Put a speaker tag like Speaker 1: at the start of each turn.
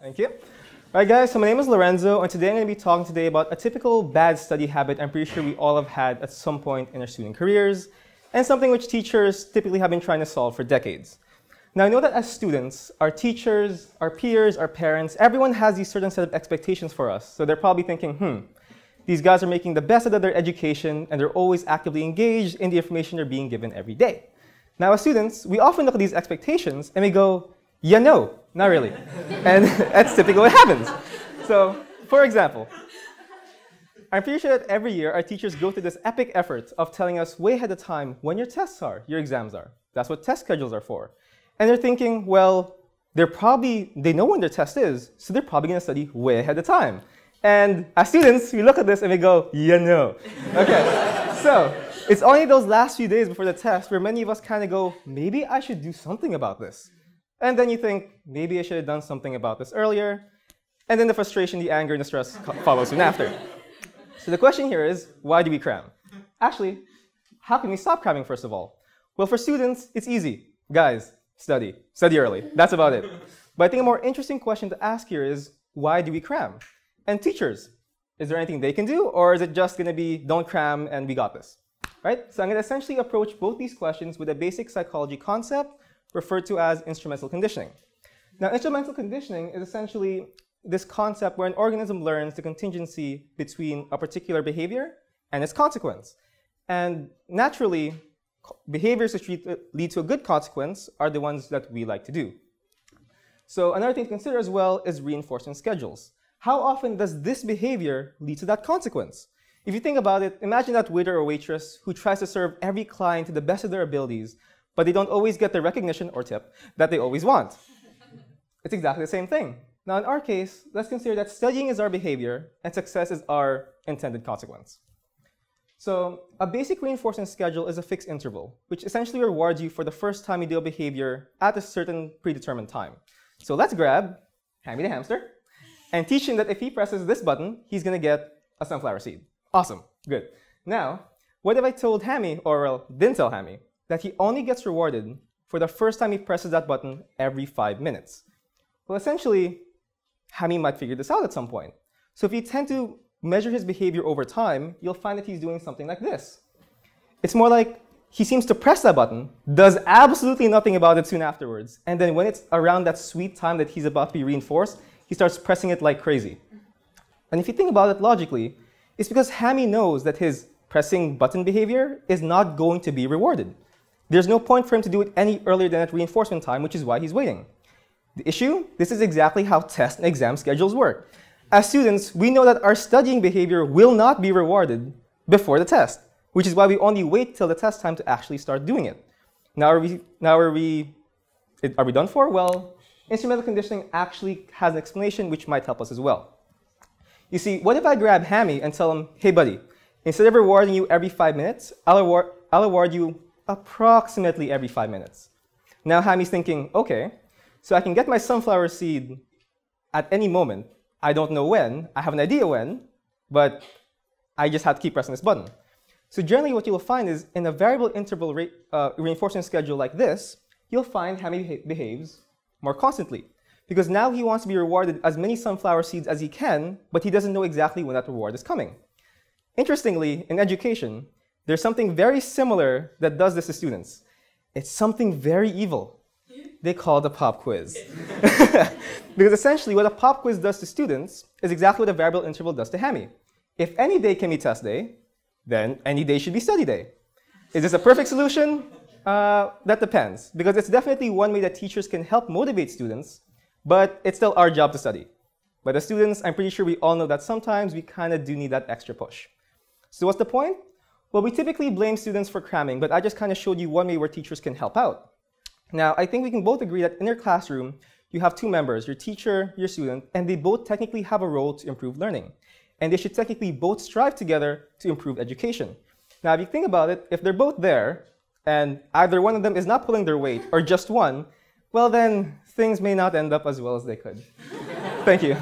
Speaker 1: Thank you. All right, guys, so my name is Lorenzo, and today I'm going to be talking today about a typical bad study habit I'm pretty sure we all have had at some point in our student careers, and something which teachers typically have been trying to solve for decades. Now, I know that as students, our teachers, our peers, our parents, everyone has these certain set of expectations for us. So they're probably thinking, these guys are making the best out of their education, and they're always actively engaged in the information they're being given every day. Now, as students, we often look at these expectations, and we go, yeah, no, not really. And that's typically what happens. So, for example, I'm pretty sure that every year our teachers go through this epic effort of telling us way ahead of time when your tests are, your exams are. That's what test schedules are for. And they're thinking, well, they know when their test is, so they're probably going to study way ahead of time. And as students, we look at this and we go, yeah, no. Okay, so it's only those last few days before the test where many of us kind of go, maybe I should do something about this. And then you think, maybe I should have done something about this earlier. And then the frustration, the anger, and the stress follows soon after. So the question here is, why do we cram? Actually, how can we stop cramming, first of all? Well, for students, it's easy. Guys, study. Study early. That's about it. But I think a more interesting question to ask here is, why do we cram? And teachers, is there anything they can do? Or is it just going to be, don't cram and we got this? Right? So I'm going to essentially approach both these questions with a basic psychology concept referred to as instrumental conditioning. Now, instrumental conditioning is essentially this concept where an organism learns the contingency between a particular behavior and its consequence. And naturally, behaviors which lead to a good consequence are the ones that we like to do. So another thing to consider as well is reinforcement schedules. How often does this behavior lead to that consequence? If you think about it, imagine that waiter or waitress who tries to serve every client to the best of their abilities, but they don't always get the recognition or tip that they always want. It's exactly the same thing. Now, in our case, let's consider that studying is our behavior and success is our intended consequence. So a basic reinforcement schedule is a fixed interval, which essentially rewards you for the first time you do a behavior at a certain predetermined time. So let's grab Hammy the hamster and teach him that if he presses this button, he's going to get a sunflower seed. Awesome. Good. Now, what if I told Hammy, or well, didn't tell Hammy, that he only gets rewarded for the first time he presses that button every 5 minutes? Well, essentially, Hammy might figure this out at some point. So if you tend to measure his behavior over time, you'll find that he's doing something like this. It's more like he seems to press that button, does absolutely nothing about it soon afterwards, and then when it's around that sweet time that he's about to be reinforced, he starts pressing it like crazy. And if you think about it logically, it's because Hammy knows that his pressing button behavior is not going to be rewarded. There's no point for him to do it any earlier than at reinforcement time, which is why he's waiting. The issue? This is exactly how test and exam schedules work. As students, we know that our studying behavior will not be rewarded before the test, which is why we only wait till the test time to actually start doing it. Now are we done for? Well, instrumental conditioning actually has an explanation which might help us as well. You see, what if I grab Hammy and tell him, hey buddy, instead of rewarding you every 5 minutes, I'll reward you approximately every 5 minutes. Now Hammy's thinking, okay, so I can get my sunflower seed at any moment. I don't know when, I have an idea when, but I just have to keep pressing this button. So generally what you'll find is in a variable interval reinforcement schedule like this, you'll find Hammy behaves more constantly. Because now he wants to be rewarded as many sunflower seeds as he can, but he doesn't know exactly when that reward is coming. Interestingly, in education, there's something very similar that does this to students. It's something very evil. They call it a pop quiz. Because essentially what a pop quiz does to students is exactly what a variable interval does to Hammy. If any day can be test day, then any day should be study day. Is this a perfect solution? That depends, because it's definitely one way that teachers can help motivate students, but it's still our job to study. But as students, I'm pretty sure we all know that sometimes we kind of do need that extra push. So what's the point? Well, we typically blame students for cramming, but I just kind of showed you one way where teachers can help out. Now, I think we can both agree that in your classroom, you have two members, your teacher, your student, and they both technically have a role to improve learning. And they should technically both strive together to improve education. Now, if you think about it, if they're both there, and either one of them is not pulling their weight, or just one, well then, things may not end up as well as they could. Thank you.